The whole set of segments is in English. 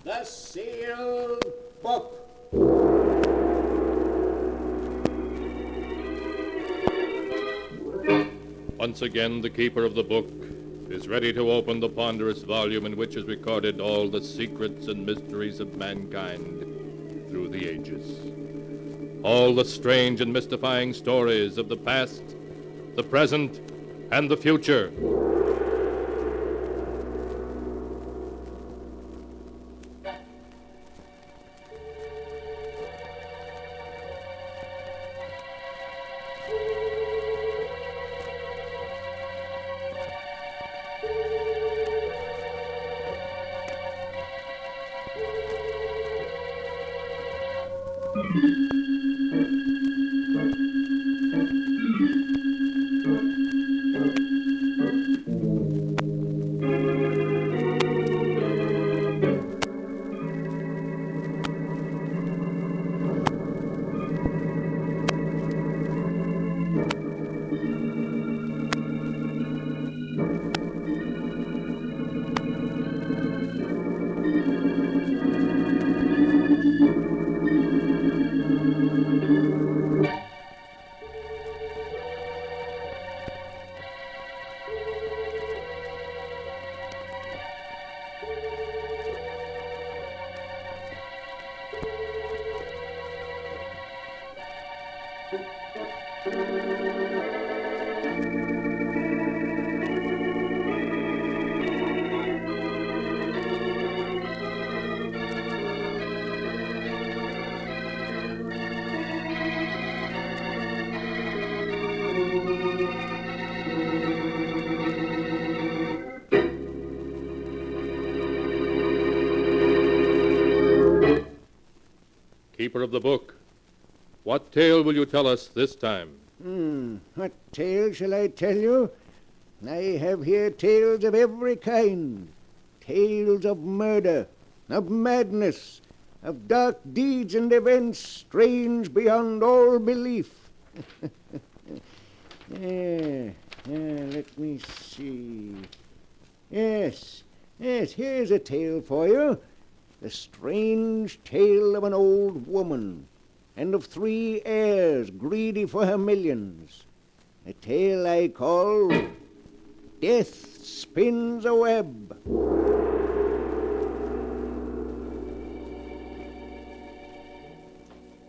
The sealed book. Once again, the keeper of the book is ready to open the ponderous volume in which is recorded all the secrets and mysteries of mankind through the ages. All the strange and mystifying stories of the past, the present, and the future. Keeper of the book, what tale will you tell us this time? What tale shall I tell you? I have here tales of every kind. Tales of murder, of madness, of dark deeds and events strange beyond all belief. Let me see. Yes, here's a tale for you. The strange tale of an old woman and of 3 heirs greedy for her millions. A tale I call Death Spins a Web.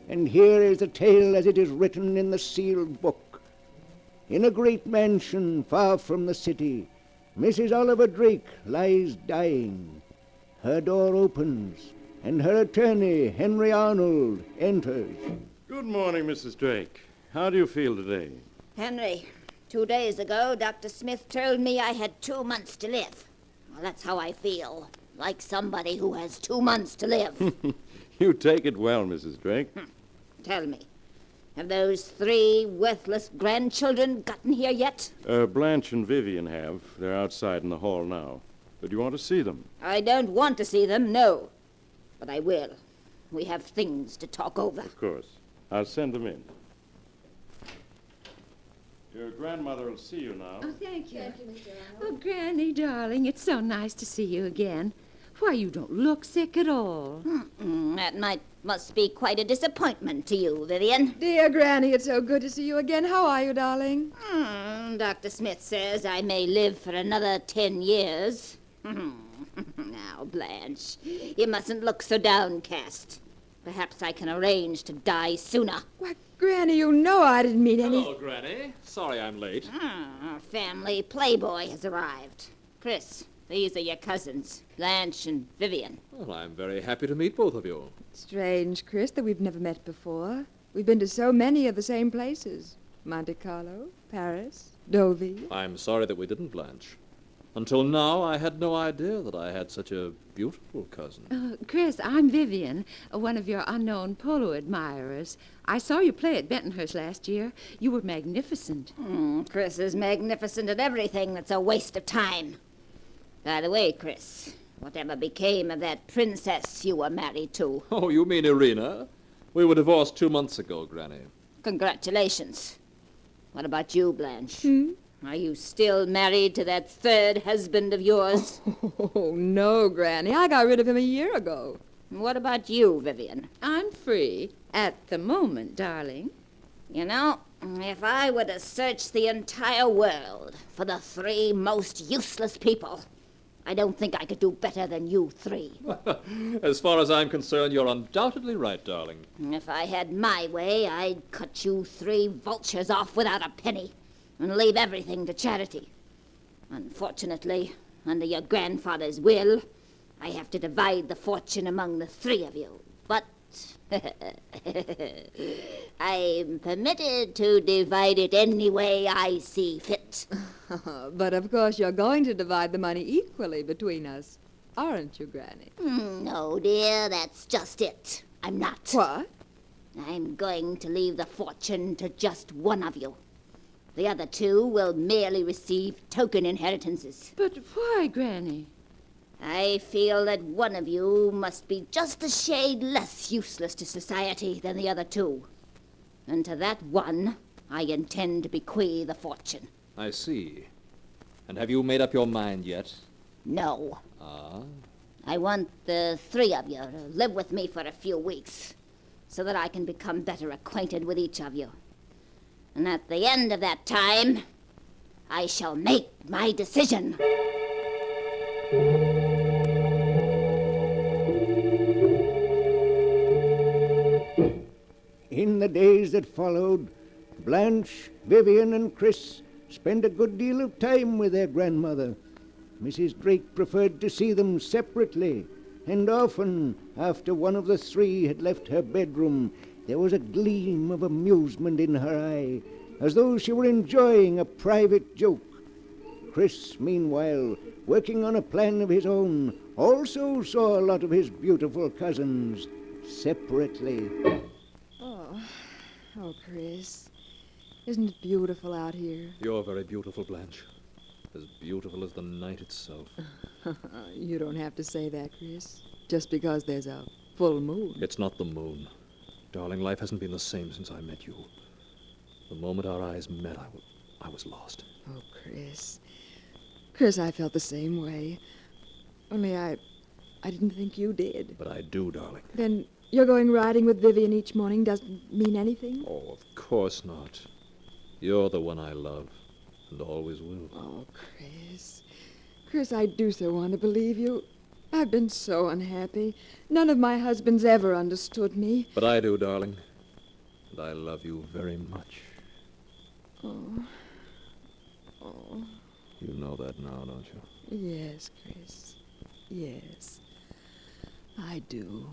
And here is the tale as it is written in the sealed book. In a great mansion far from the city, Mrs. Oliver Drake lies dying. Her door opens, and her attorney, Henry Arnold, enters. Good morning, Mrs. Drake. How do you feel today? Henry, 2 days ago, Dr. Smith told me I had 2 months to live. Well, that's how I feel, like somebody who has 2 months to live. You take it well, Mrs. Drake. Tell me, have those 3 worthless grandchildren gotten here yet? Blanche and Vivian have. They're outside in the hall now. But do you want to see them? I don't want to see them, no. But I will. We have things to talk over. Of course. I'll send them in. Your grandmother will see you now. Oh, thank you. Thank you, Mr. Arnold. Oh, Granny, darling, it's so nice to see you again. Why, you don't look sick at all. That must be quite a disappointment to you, Vivian. Dear Granny, it's so good to see you again. How are you, darling? Dr. Smith says I may live for another 10 years. Now, Blanche, you mustn't look so downcast. Perhaps I can arrange to die sooner. Why, Granny, you know I didn't mean any... Hello, Granny. Sorry I'm late. Our family playboy has arrived. Chris, these are your cousins, Blanche and Vivian. Well, I'm very happy to meet both of you. Strange, Chris, that we've never met before. We've been to so many of the same places. Monte Carlo, Paris, Deauville. I'm sorry that we didn't, Blanche. Until now, I had no idea that I had such a beautiful cousin. Chris, I'm Vivian, one of your unknown polo admirers. I saw you play at Bentonhurst last year. You were magnificent. Chris is magnificent at everything that's a waste of time. By the way, Chris, whatever became of that princess you were married to? Oh, you mean Irina? We were divorced 2 months ago, Granny. Congratulations. What about you, Blanche? Are you still married to that third husband of yours? Oh, no, Granny. I got rid of him a year ago. What about you, Vivian? I'm free at the moment, darling. You know, if I were to search the entire world for the 3 most useless people, I don't think I could do better than you 3. As far as I'm concerned, you're undoubtedly right, darling. If I had my way, I'd cut you 3 vultures off without a penny and leave everything to charity. Unfortunately, under your grandfather's will, I have to divide the fortune among the 3 of you. But I'm permitted to divide it any way I see fit. But of course you're going to divide the money equally between us, aren't you, Granny? No, dear, that's just it. I'm not. What? I'm going to leave the fortune to just one of you. The other 2 will merely receive token inheritances. But why, Granny? I feel that one of you must be just a shade less useless to society than the other 2. And to that one, I intend to bequeath the fortune. I see. And have you made up your mind yet? No. Ah? I want the 3 of you to live with me for a few weeks, so that I can become better acquainted with each of you. And at the end of that time, I shall make my decision. In the days that followed, Blanche, Vivian, and Chris spent a good deal of time with their grandmother. Mrs. Drake preferred to see them separately, and often, after one of the 3 had left her bedroom, there was a gleam of amusement in her eye, as though she were enjoying a private joke. Chris, meanwhile, working on a plan of his own, also saw a lot of his beautiful cousins separately. Oh, Chris, isn't it beautiful out here? You're very beautiful, Blanche. As beautiful as the night itself. You don't have to say that, Chris, just because there's a full moon. It's not the moon. Darling, life hasn't been the same since I met you. The moment our eyes met, I was lost. Oh, Chris. Chris, I felt the same way. Only I didn't think you did. But I do, darling. Then you're going riding with Vivian each morning doesn't mean anything? Oh, of course not. You're the one I love, and always will. Oh, Chris. Chris, I do so want to believe you. I've been so unhappy. None of my husbands ever understood me. But I do, darling. And I love you very much. Oh. You know that now, don't you? Yes, Chris. Yes. I do.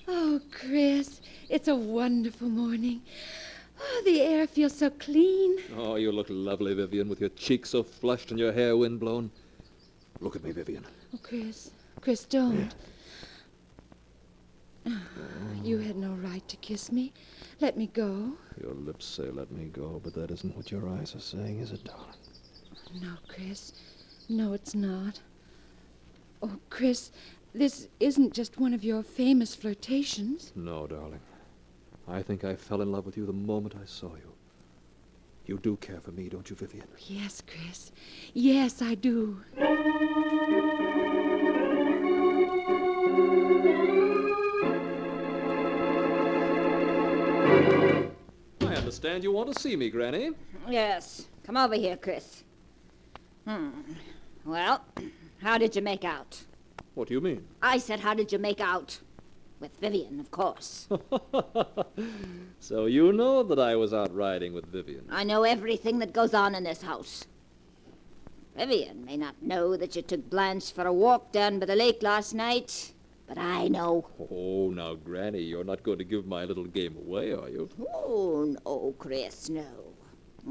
Oh, Chris, it's a wonderful morning. Oh, the air feels so clean. Oh, you look lovely, Vivian, with your cheeks so flushed and your hair windblown. Look at me, Vivian. Oh, Chris, don't. You had no right to kiss me. Let me go. Your lips say let me go, but that isn't what your eyes are saying, is it, darling? No, Chris. No, it's not. Oh, Chris, this isn't just one of your famous flirtations. No, darling. I think I fell in love with you the moment I saw you. You do care for me, don't you, Vivian? Yes, Chris. Yes, I do. I understand you want to see me, Granny. Yes. Come over here, Chris. Well, how did you make out? What do you mean? I said, how did you make out? With Vivian, of course. So you know that I was out riding with Vivian. I know everything that goes on in this house. Vivian may not know that you took Blanche for a walk down by the lake last night, but I know. Oh, now, Granny, you're not going to give my little game away, are you? Oh, no, Chris, no.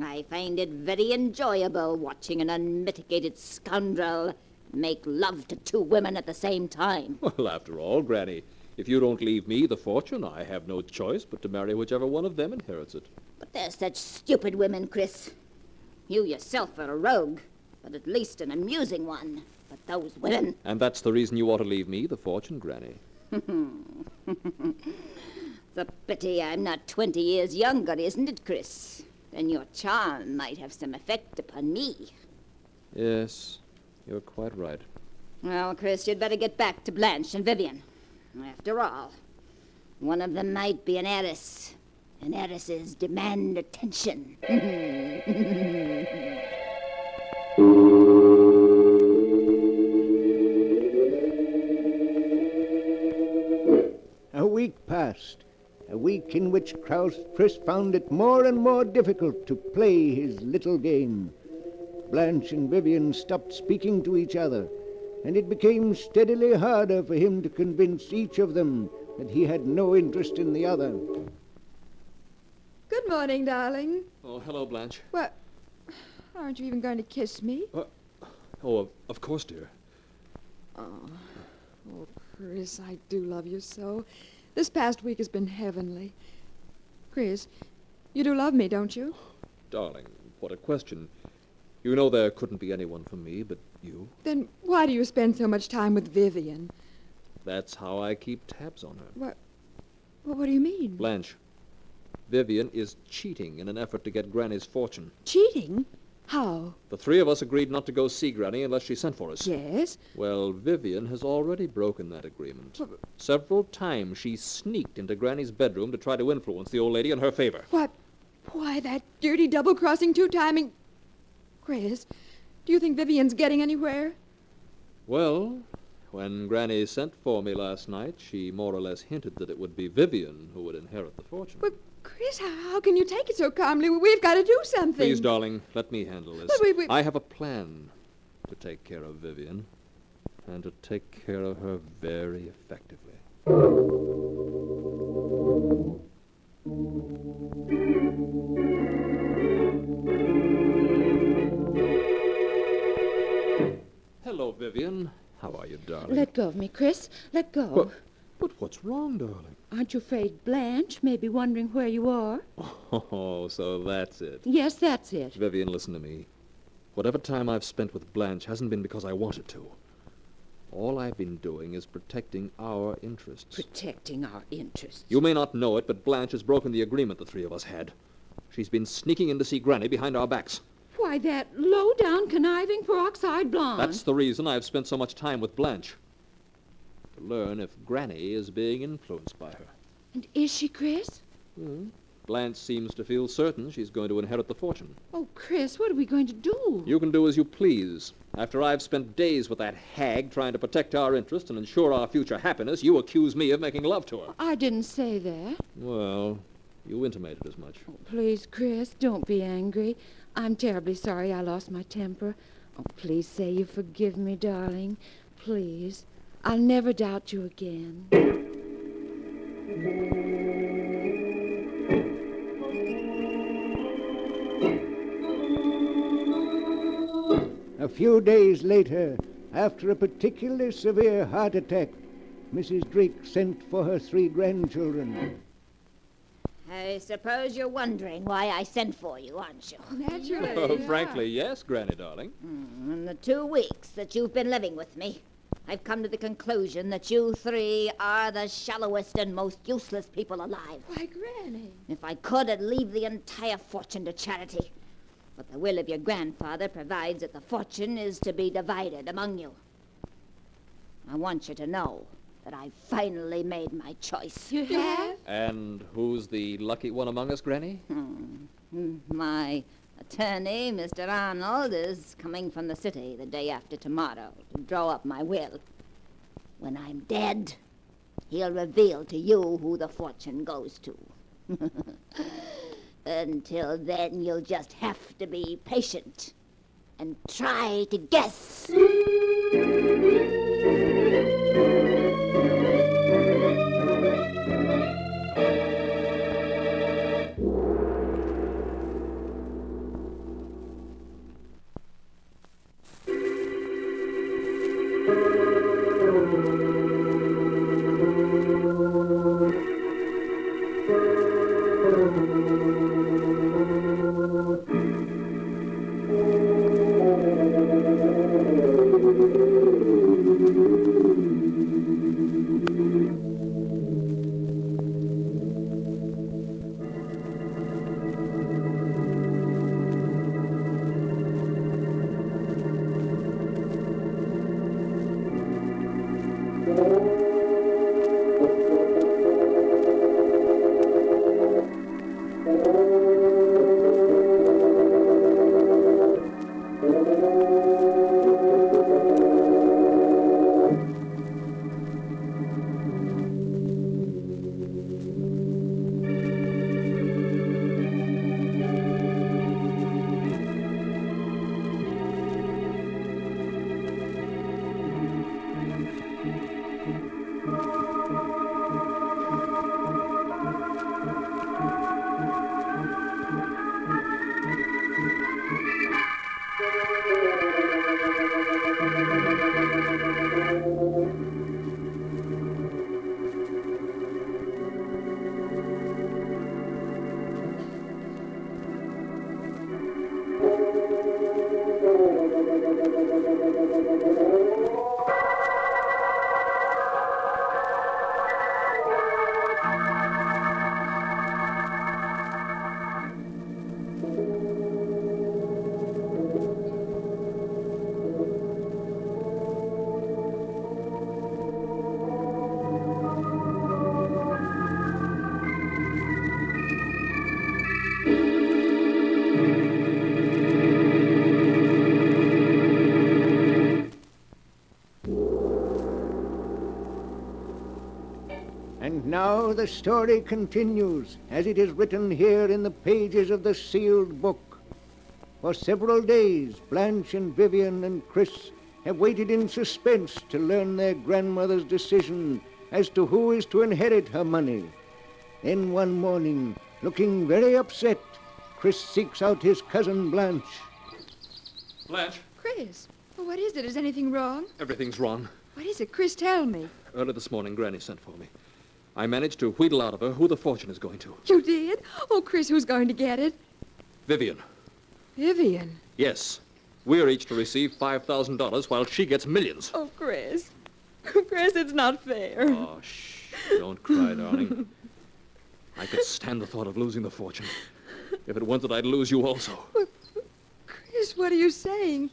I find it very enjoyable watching an unmitigated scoundrel make love to 2 women at the same time. Well, after all, Granny, if you don't leave me the fortune, I have no choice but to marry whichever one of them inherits it. But they're such stupid women, Chris. You yourself are a rogue, but at least an amusing one. But those women... And that's the reason you ought to leave me the fortune, Granny. It's a pity I'm not 20 years younger, isn't it, Chris? Then your charm might have some effect upon me. Yes, you're quite right. Well, Chris, you'd better get back to Blanche and Vivian. After all, one of them might be an heiress, and heiresses demand attention. A week passed, a week in which Chris found it more and more difficult to play his little game. Blanche and Vivian stopped speaking to each other, and it became steadily harder for him to convince each of them that he had no interest in the other. Good morning, darling. Oh, hello, Blanche. What? Aren't you even going to kiss me? Oh, of course, dear. Oh, Chris, I do love you so. This past week has been heavenly. Chris, you do love me, don't you? Darling, what a question. You know there couldn't be anyone for me but you. Then why do you spend so much time with Vivian? That's how I keep tabs on her. What do you mean? Blanche, Vivian is cheating in an effort to get Granny's fortune. Cheating? How? The three of us agreed not to go see Granny unless she sent for us. Yes? Well, Vivian has already broken that agreement. Several times she sneaked into Granny's bedroom to try to influence the old lady in her favor. Why, that dirty double-crossing, two-timing... Chris, do you think Vivian's getting anywhere? Well, when Granny sent for me last night, she more or less hinted that it would be Vivian who would inherit the fortune. But, Chris, how can you take it so calmly? We've got to do something. Please, darling, let me handle this. But I have a plan to take care of Vivian, and to take care of her very effectively. Hello, Vivian. How are you, darling? Let go of me, Chris. Let go. But what's wrong, darling? Aren't you afraid Blanche may be wondering where you are? Oh, so that's it. Yes, that's it. Vivian, listen to me. Whatever time I've spent with Blanche hasn't been because I wanted to. All I've been doing is protecting our interests. Protecting our interests. You may not know it, but Blanche has broken the agreement the three of us had. She's been sneaking in to see Granny behind our backs. Why, that low-down, conniving, peroxide blonde. That's the reason I've spent so much time with Blanche. To learn if Granny is being influenced by her. And is she, Chris? Blanche seems to feel certain she's going to inherit the fortune. Oh, Chris, what are we going to do? You can do as you please. After I've spent days with that hag trying to protect our interests and ensure our future happiness, you accuse me of making love to her. I didn't say that. Well, you intimated as much. Oh, please, Chris, don't be angry. I'm terribly sorry I lost my temper. Oh, please say you forgive me, darling. Please. I'll never doubt you again. A few days later, after a particularly severe heart attack, Mrs. Drake sent for her 3 grandchildren. I suppose you're wondering why I sent for you, aren't you? Naturally. Frankly, yes, Granny, darling. In the 2 weeks that you've been living with me, I've come to the conclusion that you 3 are the shallowest and most useless people alive. Why, Granny. If I could, I'd leave the entire fortune to charity. But the will of your grandfather provides that the fortune is to be divided among you. I want you to know that I've finally made my choice. You have? And who's the lucky one among us, Granny? My attorney, Mr. Arnold, is coming from the city the day after tomorrow to draw up my will. When I'm dead, he'll reveal to you who the fortune goes to. Until then, you'll just have to be patient and try to guess. And now the story continues, as it is written here in the pages of the sealed book. For several days, Blanche and Vivian and Chris have waited in suspense to learn their grandmother's decision as to who is to inherit her money. Then one morning, looking very upset, Chris seeks out his cousin Blanche. Blanche, Chris, what is it? Is anything wrong? everything's wrong. What is it? Chris, tell me. Early this morning, Granny sent for me. I managed to wheedle out of her who the fortune is going to. You did? Oh, Chris, who's going to get it? Vivian. Vivian. Yes. We're each to receive $5,000 while she gets millions. Oh, Chris. Chris, it's not fair. Oh, shh. Don't cry, darling. I could stand the thought of losing the fortune. If it weren't that I'd lose you also. Chris, what are you saying?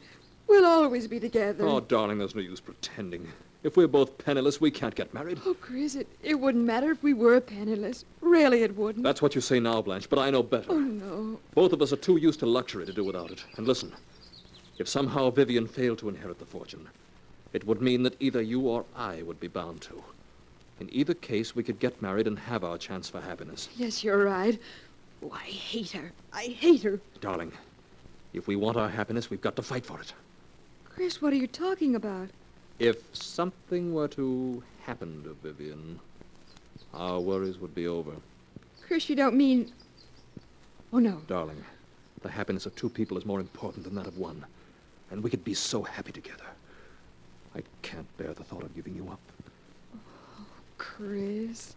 We'll always be together. Oh, darling, there's no use pretending. If we're both penniless, we can't get married. Oh, Chris, it wouldn't matter if we were penniless. Really, it wouldn't. That's what you say now, Blanche, but I know better. Oh, no. Both of us are too used to luxury to do without it. And listen, if somehow Vivian failed to inherit the fortune, it would mean that either you or I would be bound to. In either case, we could get married and have our chance for happiness. Yes, you're right. Oh, I hate her. I hate her. Darling, if we want our happiness, we've got to fight for it. Chris, what are you talking about? If something were to happen to Vivian, our worries would be over. Chris, you don't mean... Oh, no. Darling, the happiness of two people is more important than that of one. And we could be so happy together. I can't bear the thought of giving you up. Chris.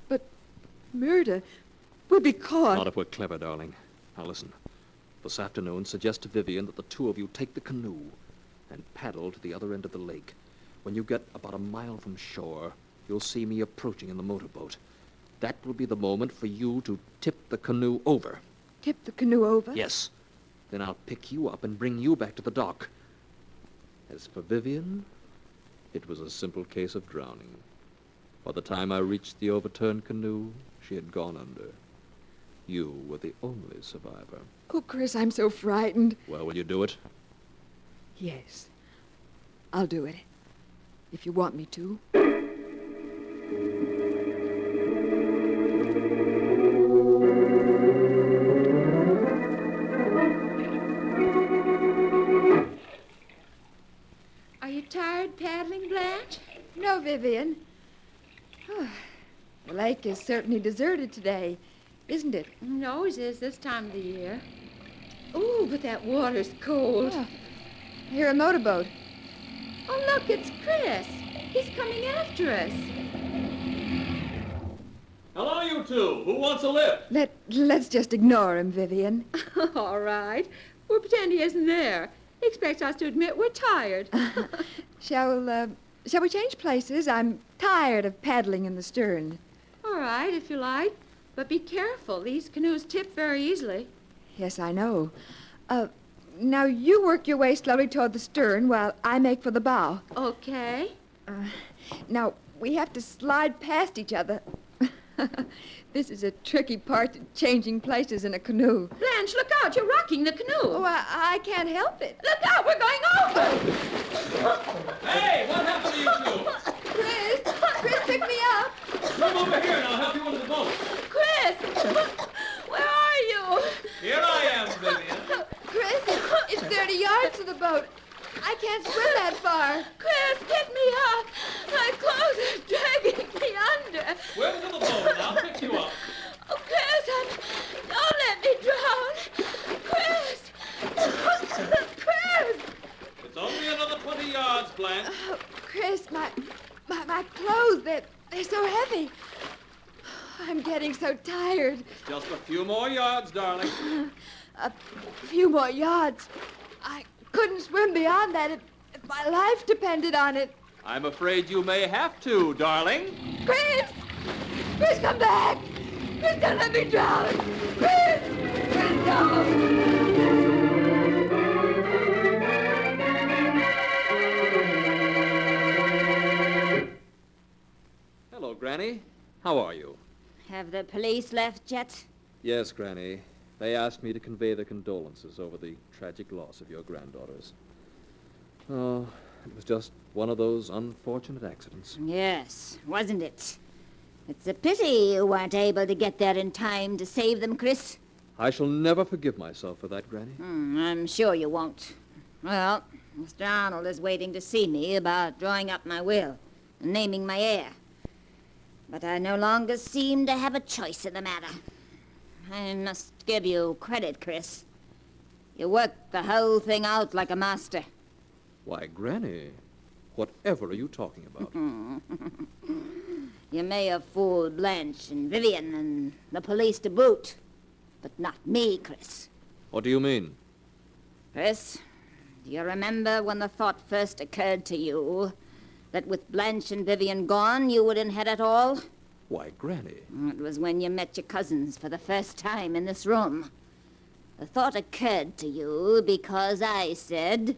But murder... We'll be caught. Not if we're clever, darling. Now listen. This afternoon, suggest to Vivian that the two of you take the canoe and paddle to the other end of the lake. When you get about a mile from shore, you'll see me approaching in the motorboat. That will be the moment for you to tip the canoe over. Tip the canoe over? Yes. Then I'll pick you up and bring you back to the dock. As for Vivian, it was a simple case of drowning. By the time I reached the overturned canoe, she had gone under. You were the only survivor. Oh, Chris, I'm so frightened. Well, will you do it? Yes. I'll do it. If you want me to. Are you tired paddling, Blanche? No, Vivian. The lake is certainly deserted today, isn't it? It always is this time of the year. Ooh, but that water's cold. Oh, I hear a motorboat. Oh, look, it's Chris. He's coming after us. Hello, you two. Who wants a lift? Let's just ignore him, Vivian. All right. We'll pretend he isn't there. He expects us to admit we're tired. Shall we change places? I'm tired of paddling in the stern. All right, if you like. But be careful. These canoes tip very easily. Yes, I know. Now you work your way slowly toward the stern while I make for the bow. Okay. Now, we have to slide past each other. This is a tricky part, changing places in a canoe. Blanche, look out. You're rocking the canoe. Oh, I can't help it. Look out. We're going over. Hey, what happened to you two? Chris, pick me up. Come over here and I'll help you into the boat. Chris, where are you? Here I am, Vivian. Chris, it's 30 yards to the boat. I can't swim that far. Chris, pick me up. My clothes are dragging me under. Swim to the boat and I'll pick you up. Oh, Chris, don't let me drown. Chris! Chris! It's only another 20 yards, Blanche. Oh, Chris, my clothes, they're so heavy. I'm getting so tired. Just a few more yards, darling. A few more yards. I couldn't swim beyond that if my life depended on it. I'm afraid you may have to, darling. Chris! Chris, come back! Chris, don't let me drown! Chris! Chris, no! Hello, Granny. How are you? Have the police left yet? Yes, Granny. They asked me to convey their condolences over the tragic loss of your granddaughters. Oh, it was just one of those unfortunate accidents. Yes, wasn't it? It's a pity you weren't able to get there in time to save them, Chris. I shall never forgive myself for that, Granny. I'm sure you won't. Well, Mr. Arnold is waiting to see me about drawing up my will and naming my heir. But I no longer seem to have a choice in the matter. I must give you credit, Chris. You worked the whole thing out like a master. Why, Granny, whatever are you talking about? You may have fooled Blanche and Vivian and the police to boot, but not me, Chris. What do you mean? Chris, do you remember when the thought first occurred to you that with Blanche and Vivian gone, you would inherit all? Why, Granny. It was when you met your cousins for the first time in this room. The thought occurred to you because I said,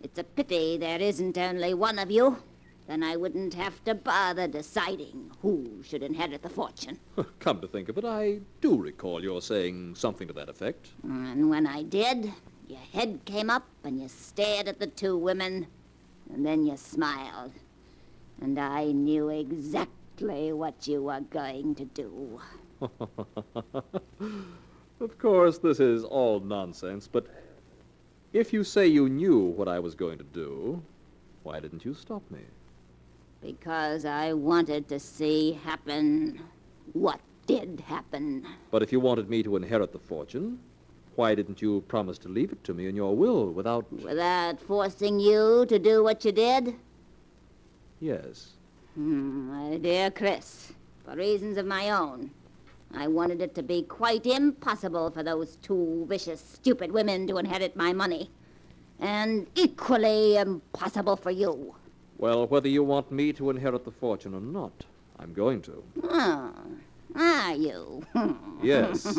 it's a pity there isn't only one of you. Then I wouldn't have to bother deciding who should inherit the fortune. Come to think of it, I do recall your saying something to that effect. And when I did, your head came up and you stared at the two women, and then you smiled. And I knew exactly what you were going to do. Of course, this is all nonsense, but if you say you knew what I was going to do, why didn't you stop me? Because I wanted to see happen what did happen. But if you wanted me to inherit the fortune, why didn't you promise to leave it to me in your will without... Without forcing you to do what you did? Yes. My dear Chris, for reasons of my own, I wanted it to be quite impossible for those two vicious, stupid women to inherit my money. And equally impossible for you. Well, whether you want me to inherit the fortune or not, I'm going to. Oh, are you? Yes.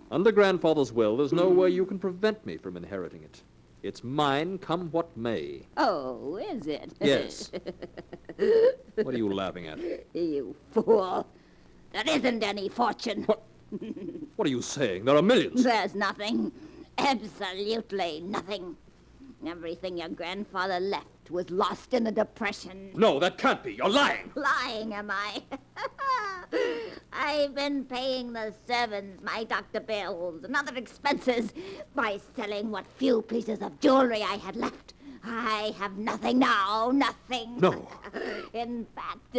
Under Grandfather's will, there's no way you can prevent me from inheriting it. It's mine, come what may. Oh, is it? Yes. What are you laughing at? You fool. There isn't any fortune. What are you saying? There are millions. There's nothing. Absolutely nothing. Everything your grandfather left was lost in the Depression. No, that can't be. You're lying. Lying, am I? I've been paying the servants my doctor bills and other expenses by selling what few pieces of jewelry I had left. I have nothing now, nothing. No. In fact,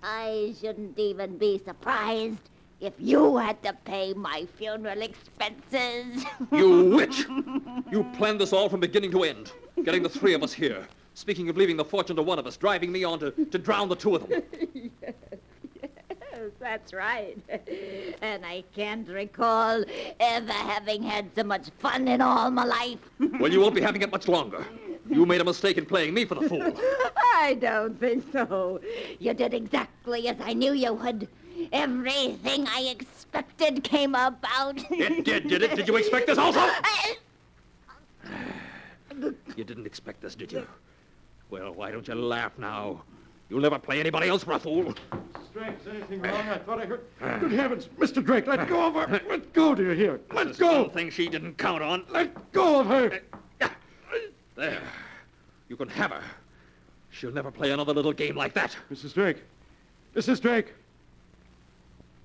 I shouldn't even be surprised if you had to pay my funeral expenses. You witch! You planned this all from beginning to end, getting the three of us here. Speaking of leaving the fortune to one of us, driving me on to drown the two of them. Yes, that's right. And I can't recall ever having had so much fun in all my life. Well, you won't be having it much longer. You made a mistake in playing me for the fool. I don't think so. You did exactly as I knew you would. Everything I expected came about. It did it? Did you expect this also? You didn't expect this, did you? Well, why don't you laugh now? You'll never play anybody else for a fool. Drake, is anything wrong? I thought I heard... Good heavens! Mr. Drake, let go of her! Let go, do you hear? Let go! One thing she didn't count on. Let go of her! There. You can have her. She'll never play another little game like that. Mrs. Drake! Mrs. Drake!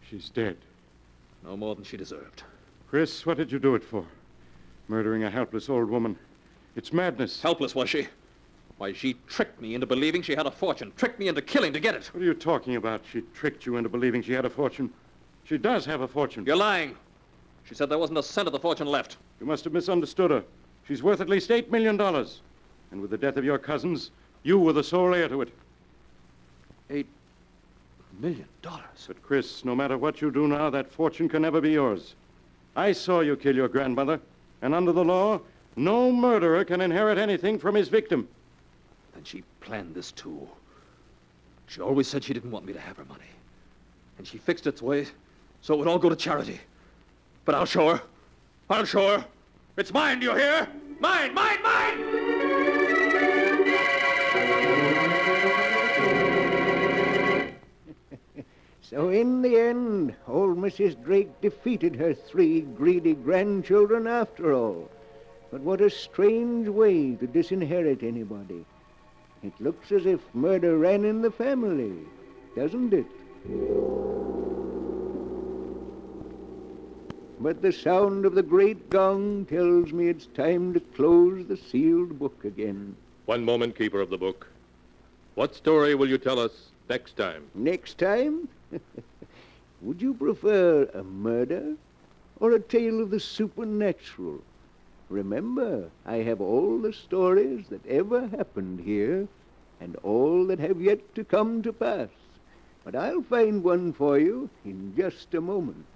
She's dead. No more than she deserved. Chris, what did you do it for? Murdering a helpless old woman. It's madness. Helpless, was she? Why, she tricked me into believing she had a fortune. Tricked me into killing to get it. What are you talking about? She tricked you into believing she had a fortune. She does have a fortune. You're lying. She said there wasn't a cent of the fortune left. You must have misunderstood her. She's worth at least $8 million. And with the death of your cousins, you were the sole heir to it. $8 million? But, Chris, no matter what you do now, that fortune can never be yours. I saw you kill your grandmother, and under the law, no murderer can inherit anything from his victim. And she planned this, too. She always said she didn't want me to have her money. And she fixed its way so it would all go to charity. But I'll show her. I'll show her. It's mine, do you hear? Mine, mine, mine! So in the end, old Mrs. Drake defeated her 3 greedy grandchildren after all. But what a strange way to disinherit anybody. It looks as if murder ran in the family, doesn't it? But the sound of the great gong tells me it's time to close the sealed book again. One moment, keeper of the book. What story will you tell us next time? Next time? Would you prefer a murder or a tale of the supernatural? Remember, I have all the stories that ever happened here and all that have yet to come to pass. But I'll find one for you in just a moment.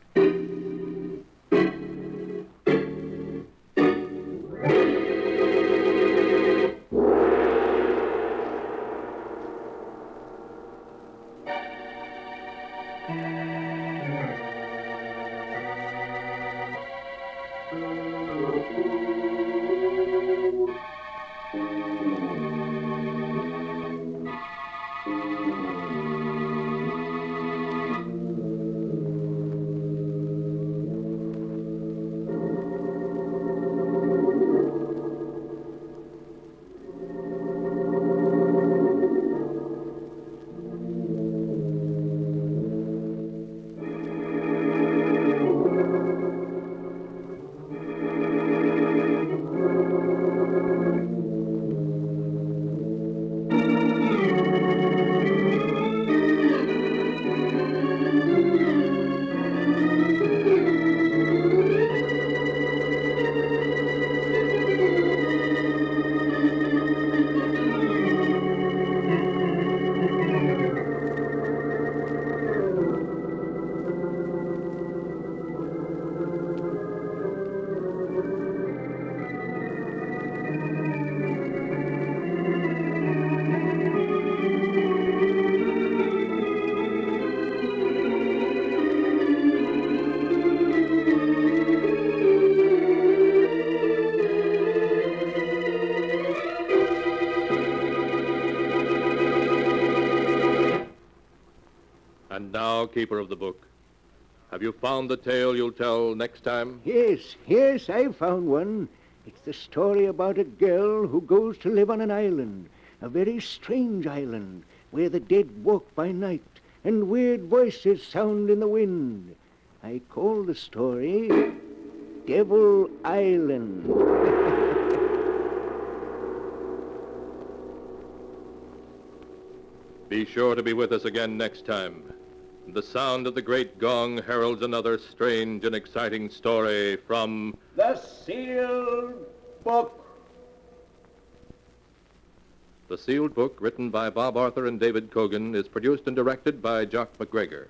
And now, keeper of the book, have you found the tale you'll tell next time? Yes, I've found one. It's the story about a girl who goes to live on an island, a very strange island, where the dead walk by night and weird voices sound in the wind. I call the story Devil Island. Be sure to be with us again next time. The sound of the great gong heralds another strange and exciting story from The Sealed Book. The Sealed Book, written by Bob Arthur and David Kogan, is produced and directed by Jock McGregor.